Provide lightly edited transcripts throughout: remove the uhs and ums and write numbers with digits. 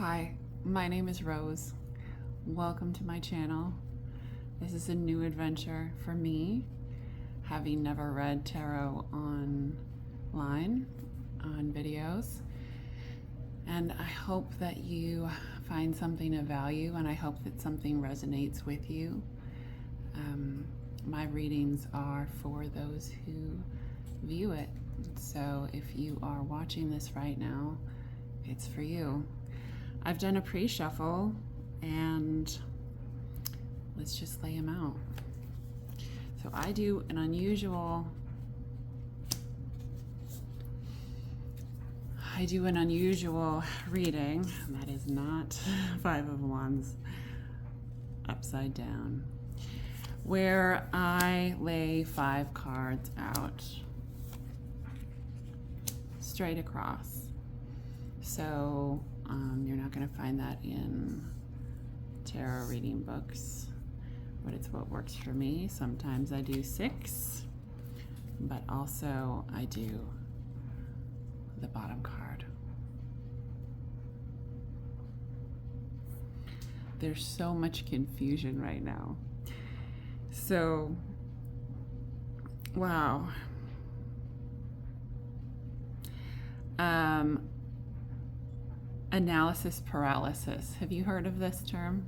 Hi, my name is Rose. Welcome to my channel. This is a new adventure for me, having never read tarot online, on videos. And I hope that you find something of value, and I hope that something resonates with you. My readings are for those who view it. So if you are watching this right now, it's for you. I've done a pre-shuffle, and let's just lay them out. So I do an unusual reading. That is not Five of Wands upside down, where I lay 5 cards out straight across. So you're not going to find that in tarot reading books, but it's what works for me. Sometimes I do 6, but also I do the bottom card. There's so much confusion right now. So, wow. Analysis paralysis. Have you heard of this term?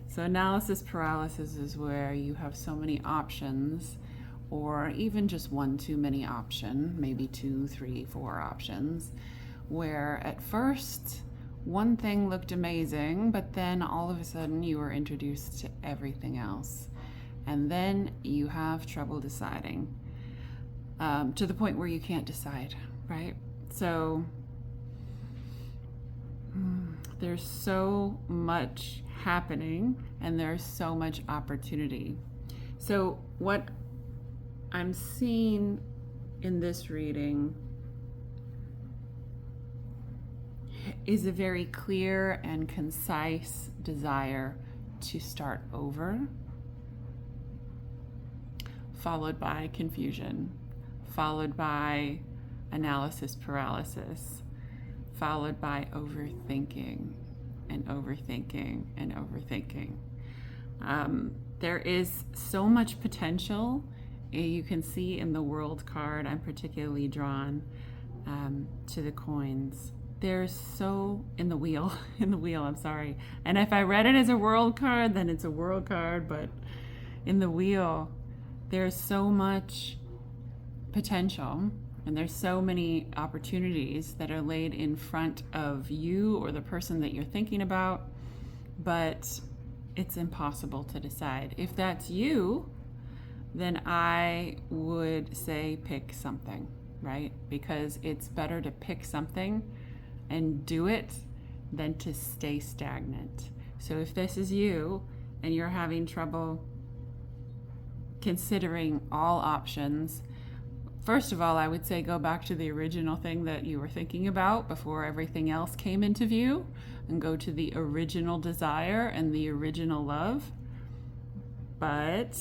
So analysis paralysis is where you have so many options, or even just one too many option, maybe 2, 3, 4 options, where at first one thing looked amazing, but then all of a sudden you were introduced to everything else. And then you have trouble deciding, to the point where you can't decide, right? So there's so much happening, and there's so much opportunity. So what I'm seeing in this reading is a very clear and concise desire to start over, followed by confusion, followed by analysis paralysis, followed by overthinking and overthinking and overthinking. There is so much potential. You can see in the World card, I'm particularly drawn to the coins. There's so, in the wheel, I'm sorry. And if I read it as a World card, then it's a World card, but in the wheel, there's so much potential. And there's so many opportunities that are laid in front of you or the person that you're thinking about, but it's impossible to decide. If that's you, then I would say pick something, right? Because it's better to pick something and do it than to stay stagnant. So if this is you and you're having trouble considering all options, first of all, I would say go back to the original thing that you were thinking about before everything else came into view, and go to the original desire and the original love. But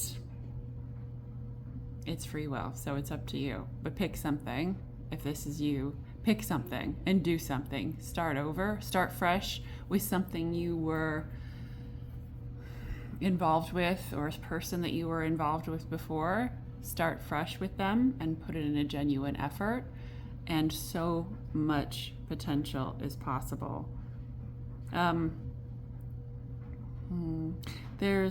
it's free will, so it's up to you. But pick something. If this is you, pick something and do something. Start over, start fresh with something you were involved with, or a person that you were involved with before. Start fresh with them and put it in a genuine effort, and so much potential is possible. There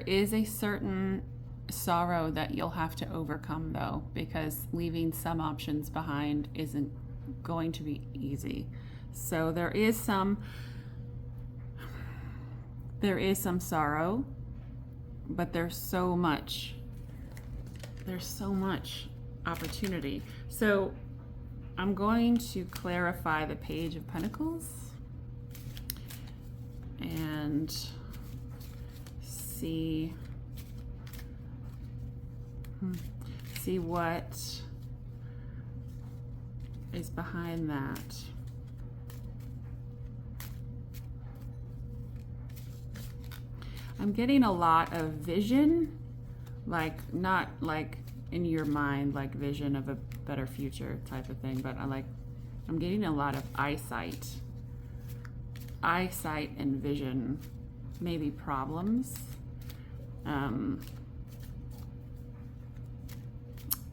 is a certain sorrow that you'll have to overcome, though, because leaving some options behind isn't going to be easy. So there is some sorrow, but there's so much opportunity. So I'm going to clarify the Page of Pentacles and see what is behind that. I'm getting a lot of vision, like not like in your mind, like vision of a better future type of thing, but I'm getting a lot of eyesight. Eyesight and vision, maybe problems.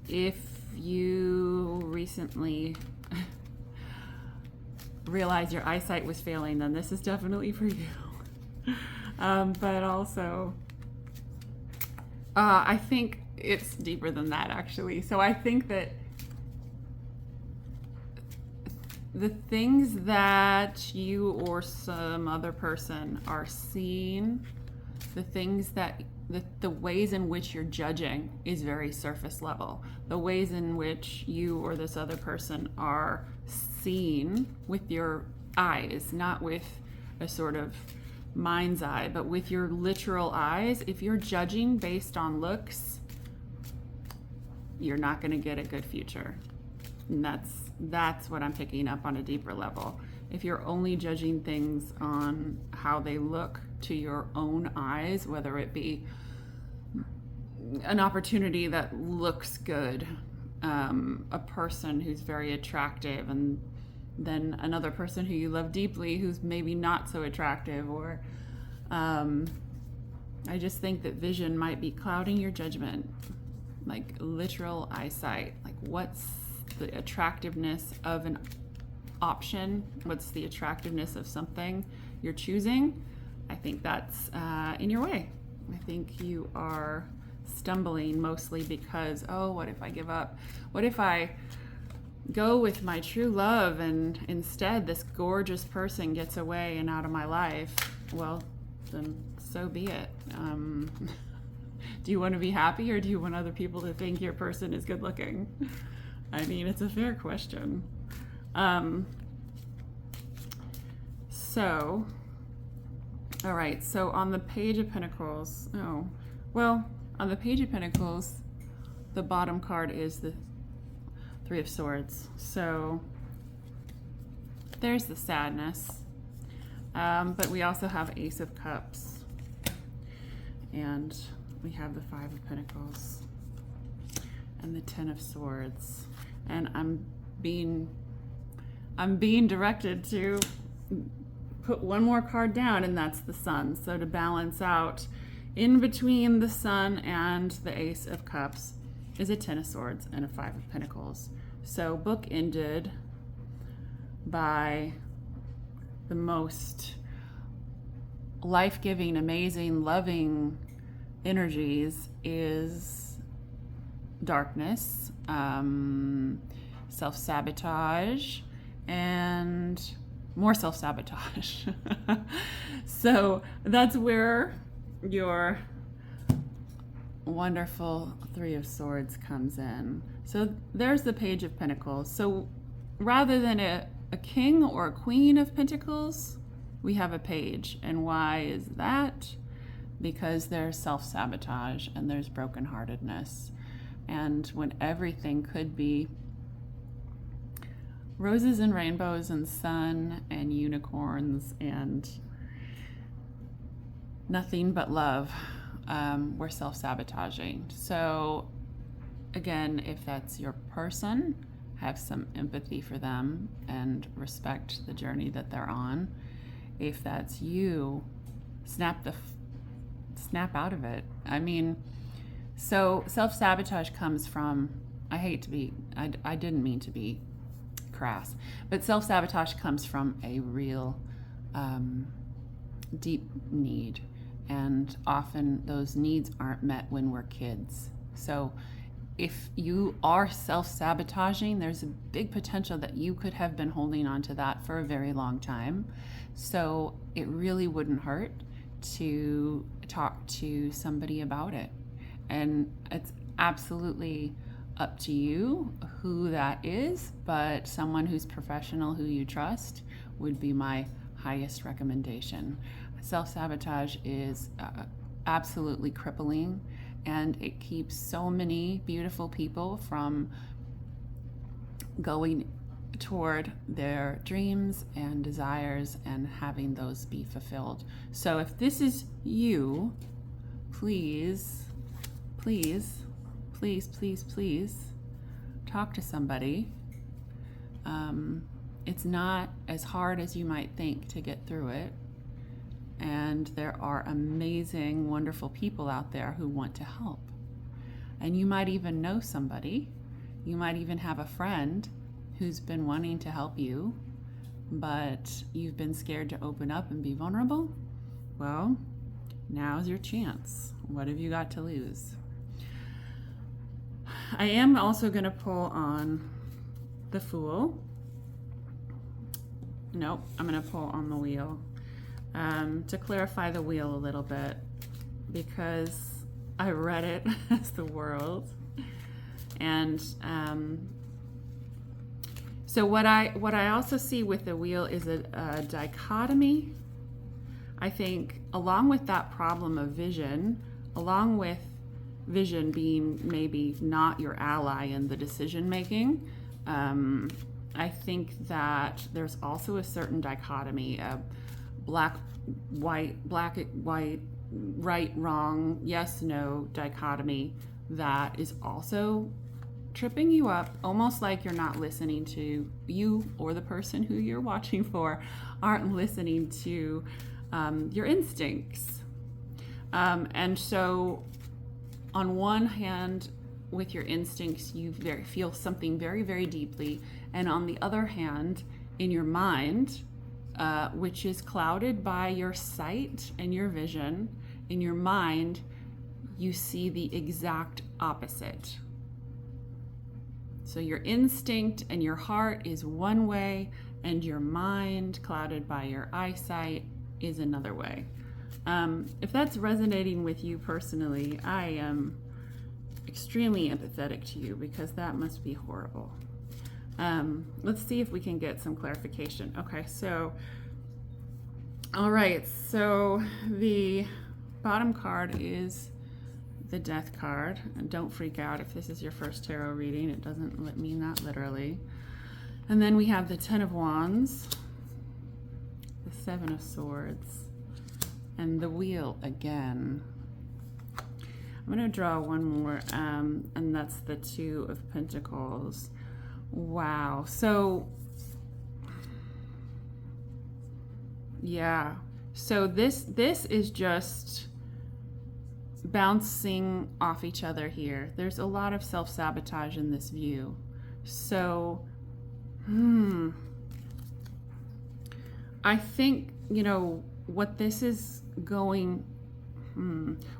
If you recently realized your eyesight was failing, then this is definitely for you. But also, I think it's deeper than that, actually. So I think that the things that you or some other person are seeing, the things that the ways in which you're judging is very surface level. The ways in which you or this other person are seeing with your eyes, not with a sort of mind's eye, but with your literal eyes. If you're judging based on looks, you're not going to get a good future. And that's what I'm picking up on a deeper level. If you're only judging things on how they look to your own eyes, whether it be an opportunity that looks good, a person who's very attractive, and then another person who you love deeply who's maybe not so attractive, or I just think that vision might be clouding your judgment, like literal eyesight. Like, what's the attractiveness of an option? What's the attractiveness of something you're choosing? I think that's in your way. I think you are stumbling mostly because, oh, what if I give up? What if I go with my true love and instead this gorgeous person gets away and out of my life? Well, then so be it. Do you want to be happy, or do you want other people to think your person is good looking? I mean, it's a fair question. So, all right, so on the Page of Pentacles, on the Page of Pentacles, the bottom card is the Three of Swords. So there's the sadness. But we also have Ace of Cups. And we have the Five of Pentacles. And the Ten of Swords. And I'm being directed to put one more card down, and that's the Sun. So to balance out, in between the Sun and the Ace of Cups is a Ten of Swords and a Five of Pentacles. So book ended by the most life-giving, amazing, loving energies is darkness, self-sabotage, and more self-sabotage. So that's where your wonderful Three of Swords comes in. So there's the Page of Pentacles. So rather than a king or a queen of pentacles, we have a page. And why is that? Because there's self-sabotage and there's brokenheartedness. And when everything could be roses and rainbows and sun and unicorns and nothing but love, we're self-sabotaging. So again, if that's your person, have some empathy for them and respect the journey that they're on. If that's you, snap out of it. I mean, so self-sabotage comes from, I didn't mean to be crass, but self-sabotage comes from a real deep need, and often those needs aren't met when we're kids. So if you are self-sabotaging, there's a big potential that you could have been holding on to that for a very long time. So it really wouldn't hurt to talk to somebody about it. And it's absolutely up to you who that is, but someone who's professional, who you trust, would be my highest recommendation. Self-sabotage is absolutely crippling, and it keeps so many beautiful people from going toward their dreams and desires and having those be fulfilled. So if this is you, please talk to somebody. It's not as hard as you might think to get through it. And there are amazing, wonderful people out there who want to help. And you might even know somebody. You might even have a friend who's been wanting to help you, but you've been scared to open up and be vulnerable. Well, now's your chance. What have you got to lose? I am also going to pull on the Fool. Nope, I'm going to pull on the Wheel to clarify the Wheel a little bit, because I read it as the World. And so what I also see with the Wheel is a dichotomy. I think along with that problem of vision, along with vision being maybe not your ally in the decision making, I think that there's also a certain dichotomy, a black, white, right, wrong, yes, no dichotomy that is also tripping you up, almost like you're not listening to you, or the person who you're watching for aren't listening to your instincts. And so on one hand, with your instincts, you feel something very, very deeply. And on the other hand, in your mind, which is clouded by your sight and your vision, in your mind, you see the exact opposite. So your instinct and your heart is one way, and your mind, clouded by your eyesight, is another way. If that's resonating with you personally, I am extremely empathetic to you, because that must be horrible. Let's see if we can get some clarification. Okay, so, all right, so the bottom card is the Death card. And don't freak out if this is your first tarot reading. It doesn't mean that literally. And then we have the Ten of Wands, the Seven of Swords, and the Wheel again. I'm going to draw one more, and that's the Two of Pentacles. Wow. So, yeah. So this is just bouncing off each other here. There's a lot of self-sabotage in this view. So, I think, what this is going...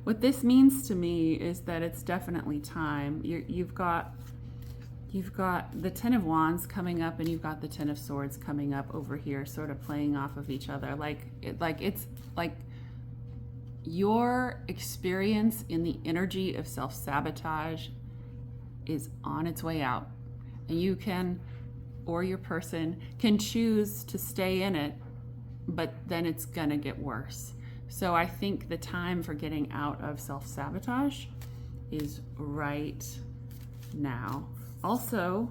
What this means to me is that it's definitely time. You've got the Ten of Wands coming up, and you've got the Ten of Swords coming up over here, sort of playing off of each other. It's like your experience in the energy of self-sabotage is on its way out, and you can, or your person can, choose to stay in it, but then it's gonna get worse. So I think the time for getting out of self-sabotage is right now. Also,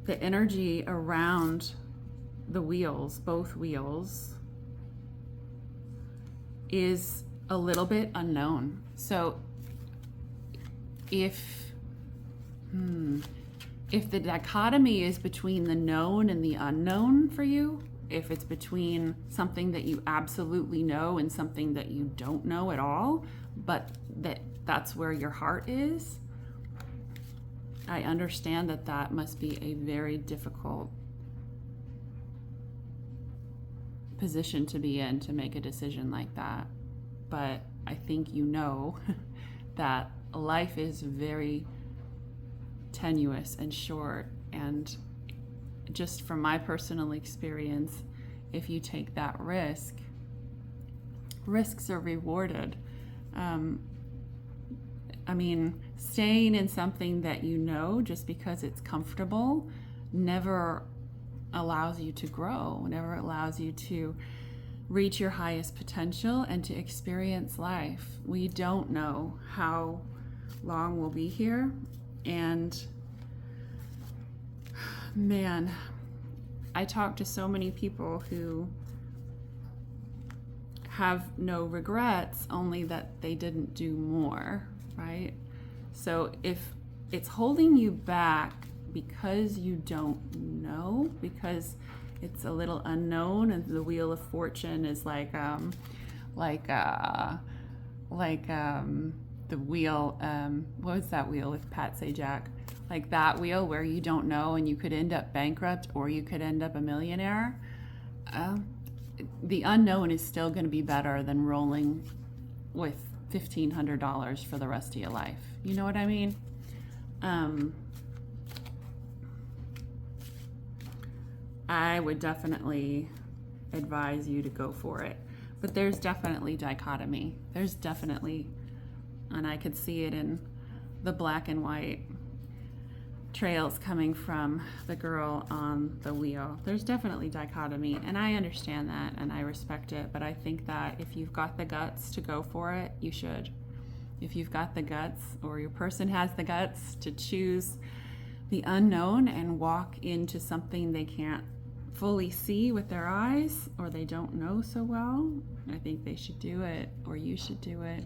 the energy around the wheels, both wheels, is a little bit unknown. So if the dichotomy is between the known and the unknown for you, if it's between something that you absolutely know and something that you don't know at all, but that's where your heart is, I understand that must be a very difficult position to be in, to make a decision like that. But I think that life is very tenuous and short, and just from my personal experience, if you take that risk, risks are rewarded. Staying in something that you know just because it's comfortable never allows you to grow, never allows you to reach your highest potential and to experience life. We don't know how long we'll be here, and man, I talk to so many people who have no regrets, only that they didn't do more, right? So if it's holding you back because you don't know, because it's a little unknown, and the Wheel of Fortune is like the wheel, what was that wheel with Pat Sajak? Like that wheel where you don't know and you could end up bankrupt or you could end up a millionaire. The unknown is still going to be better than rolling with $1,500 for the rest of your life. You know what I mean? I would definitely advise you to go for it. But there's definitely dichotomy. There's definitely, and I could see it in the black and white trails coming from the girl on the wheel. There's definitely dichotomy, and I understand that and I respect it, but I think that if you've got the guts to go for it, you should. If you've got the guts, or your person has the guts to choose the unknown and walk into something they can't fully see with their eyes, or they don't know so well, I think they should do it, or you should do it.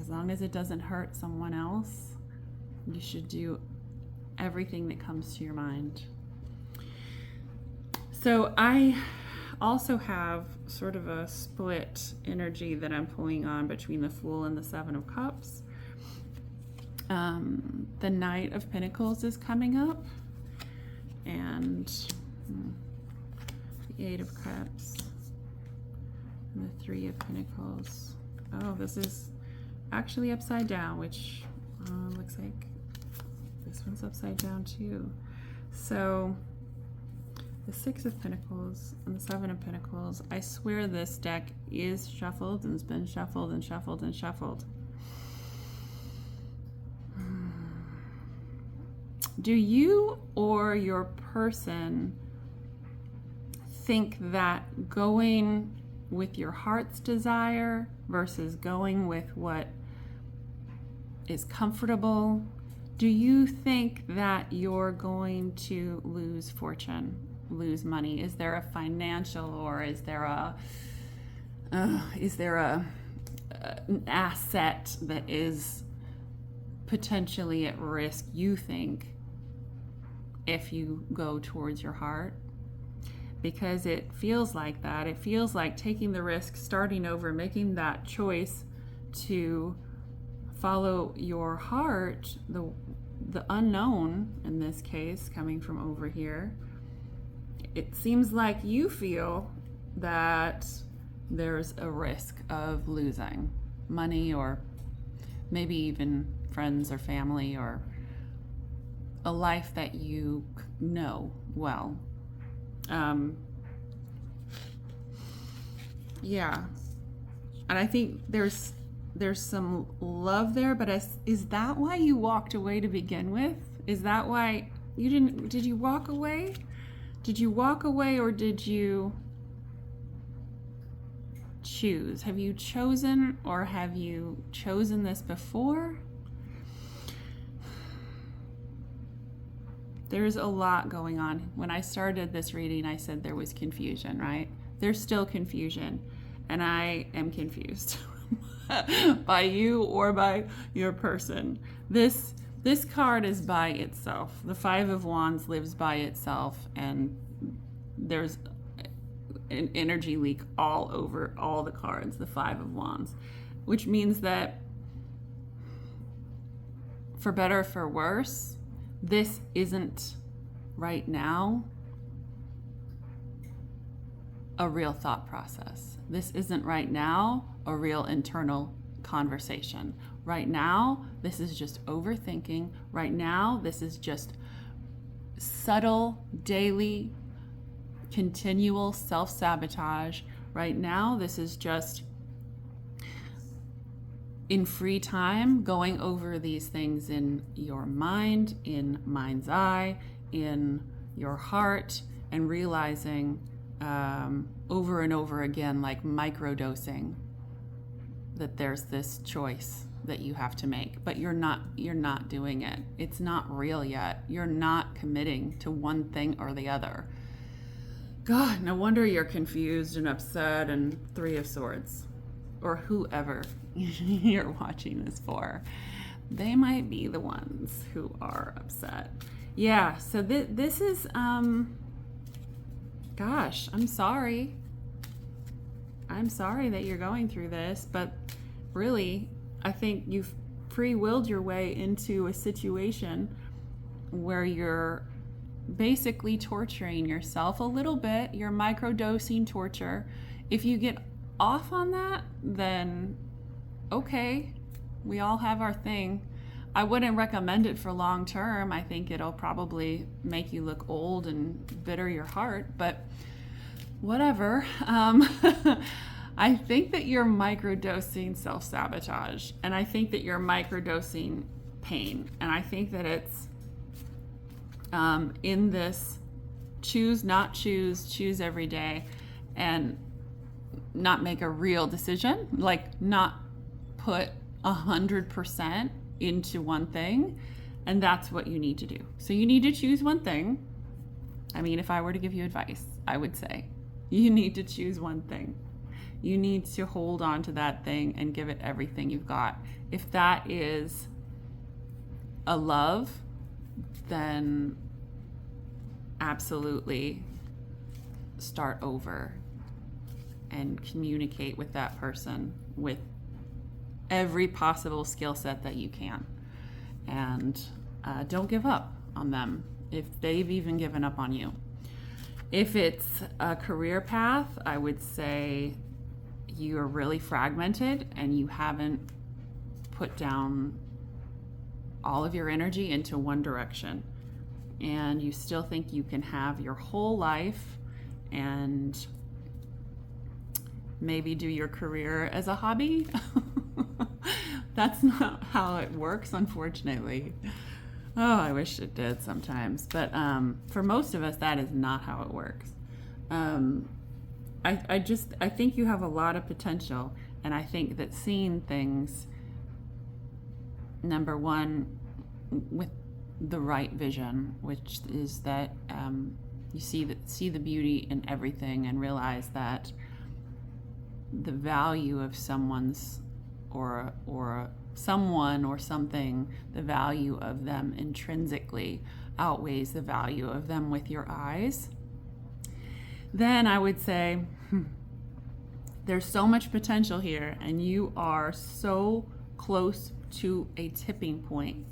As long as it doesn't hurt someone else, you should do everything that comes to your mind. So I also have sort of a split energy that I'm pulling on between the Fool and the Seven of Cups. The Knight of Pentacles is coming up, and the Eight of Cups, and the Three of Pentacles. Oh, this is actually upside down, which looks like this one's upside down too. So the Six of Pentacles and the Seven of Pentacles, I swear this deck is shuffled and has been shuffled and shuffled and shuffled. Do you or your person think that going with your heart's desire versus going with what is comfortable, do you think that you're going to lose fortune, lose money? Is there a financial, or is there an asset that is potentially at risk, you think, if you go towards your heart? Because it feels like that. It feels like taking the risk, starting over, making that choice to follow your heart, the unknown in this case, coming from over here. It seems like you feel that there's a risk of losing money, or maybe even friends or family, or a life that you know well. Yeah, and I think there's some love there, but is that why you walked away to begin with? Is that why you didn't? Did you walk away? Did you walk away, or did you choose? Have you chosen, or have you chosen this before? There's a lot going on. When I started this reading, I said there was confusion, right? There's still confusion, and I am confused by you or by your person. This card is by itself. The Five of Wands lives by itself, and there's an energy leak all over all the cards, the Five of Wands, which means that, for better or for worse, this isn't right now a real thought process. This isn't right now a real internal conversation. Right now, this is just overthinking. Right now, this is just subtle, daily, continual self-sabotage. Right now, this is just in free time going over these things in your mind, in mind's eye, in your heart, and realizing over and over again, like microdosing, that there's this choice that you have to make, but you're not doing it. It's not real yet. You're not committing to one thing or the other. God, no wonder you're confused and upset, and Three of Swords, or whoever you're watching this for. they might be the ones who are upset. Yeah, so this is, gosh, I'm sorry. I'm sorry that you're going through this, but really, I think you've free-willed your way into a situation where you're basically torturing yourself a little bit. You're microdosing torture. If you get off on that, then okay, we all have our thing. I wouldn't recommend it for long term. I think it'll probably make you look old and bitter your heart, but whatever. I think that you're microdosing self-sabotage, and I think that you're microdosing pain, and I think that it's in this choose, not choose, choose every day, and not make a real decision, like not put 100% into one thing, and that's what you need to do. So you need to choose one thing. I mean, if I were to give you advice, I would say you need to choose one thing. You need to hold on to that thing and give it everything you've got. If that is a love, then absolutely start over and communicate with that person with every possible skill set that you can. And don't give up on them if they've even given up on you. If it's a career path, I would say you are really fragmented and you haven't put down all of your energy into one direction. And you still think you can have your whole life and maybe do your career as a hobby. That's not how it works, unfortunately. Oh, I wish it did sometimes. But for most of us, that is not how it works. I think you have a lot of potential. And I think that seeing things, number one, with the right vision, which is that you see the beauty in everything and realize that the value of someone's or someone or something, the value of them intrinsically outweighs the value of them with your eyes, then I would say there's so much potential here, and you are so close to a tipping point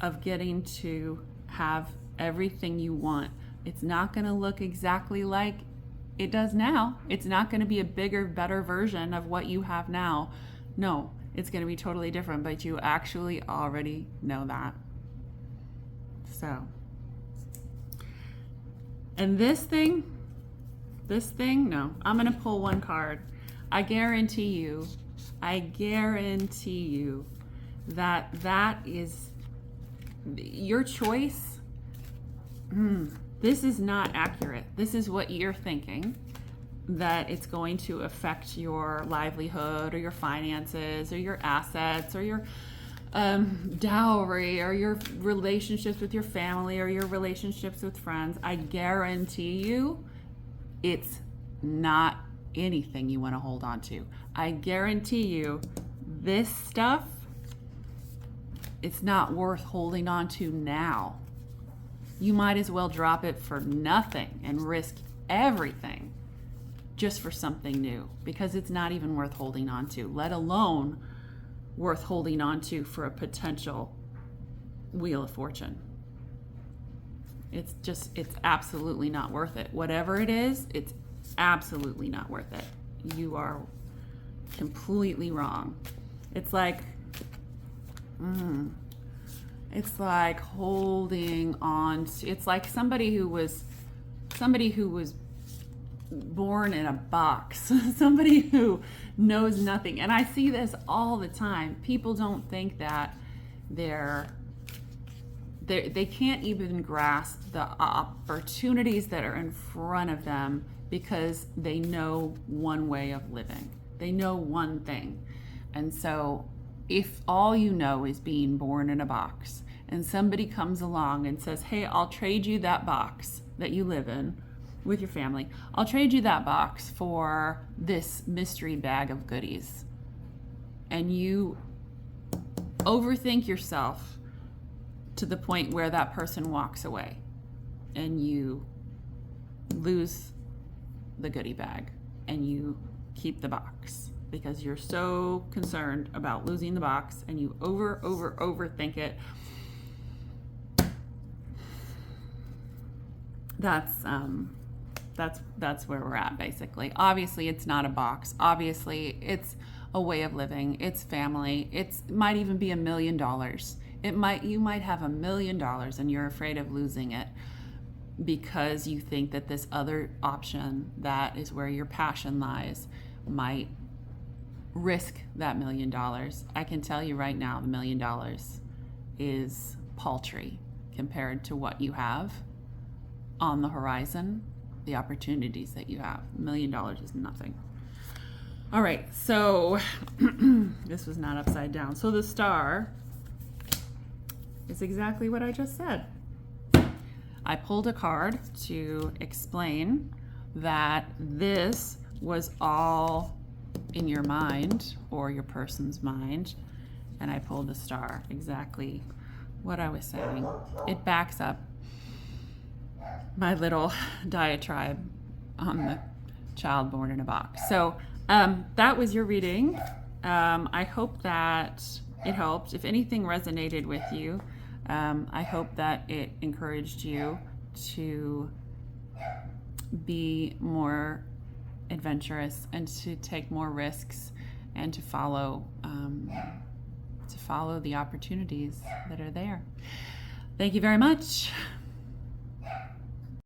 of getting to have everything you want. It's not going to look exactly like it does now. It's not going to be a bigger, better version of what you have now. No, it's going to be totally different, but you actually already know that. So, and this thing, no, I'm going to pull one card. I guarantee you that is your choice. This is not accurate. This is what you're thinking, that it's going to affect your livelihood or your finances or your assets or your dowry or your relationships with your family or your relationships with friends. I guarantee you it's not anything you want to hold on to. I guarantee you this stuff, it's not worth holding on to now. You might as well drop it for nothing and risk everything just for something new, because it's not even worth holding on to, let alone worth holding on to for a potential wheel of fortune. It's absolutely not worth it. Whatever it is, it's absolutely not worth it. You are completely wrong. It's like holding on to, it's like somebody who was born in a box, somebody who knows nothing. And I see this all the time. People don't think that they can't even grasp the opportunities that are in front of them because they know one way of living. They know one thing. And so if all you know is being born in a box and somebody comes along and says, hey, I'll trade you that box that you live in with your family. I'll trade you that box for this mystery bag of goodies. And you overthink yourself to the point where that person walks away and you lose the goodie bag and you keep the box because you're so concerned about losing the box and you overthink it. That's where we're at, basically. Obviously, it's not a box. Obviously, it's a way of living. It's family. It might even be $1 million. You might have $1 million and you're afraid of losing it because you think that this other option, that is where your passion lies, might risk that $1 million. I can tell you right now, the $1 million is paltry compared to what you have on the horizon, the opportunities that you have. $1 million is nothing. All right, so this was not upside down. So the star is exactly what I just said. I pulled a card to explain that this was all in your mind or your person's mind, and I pulled the star, exactly what I was saying. It backs up my little diatribe on the child born in a box. So that was your reading. I hope that it helped. If anything resonated with you, I hope that it encouraged you to be more adventurous and to take more risks and to follow the opportunities that are there. Thank you very much.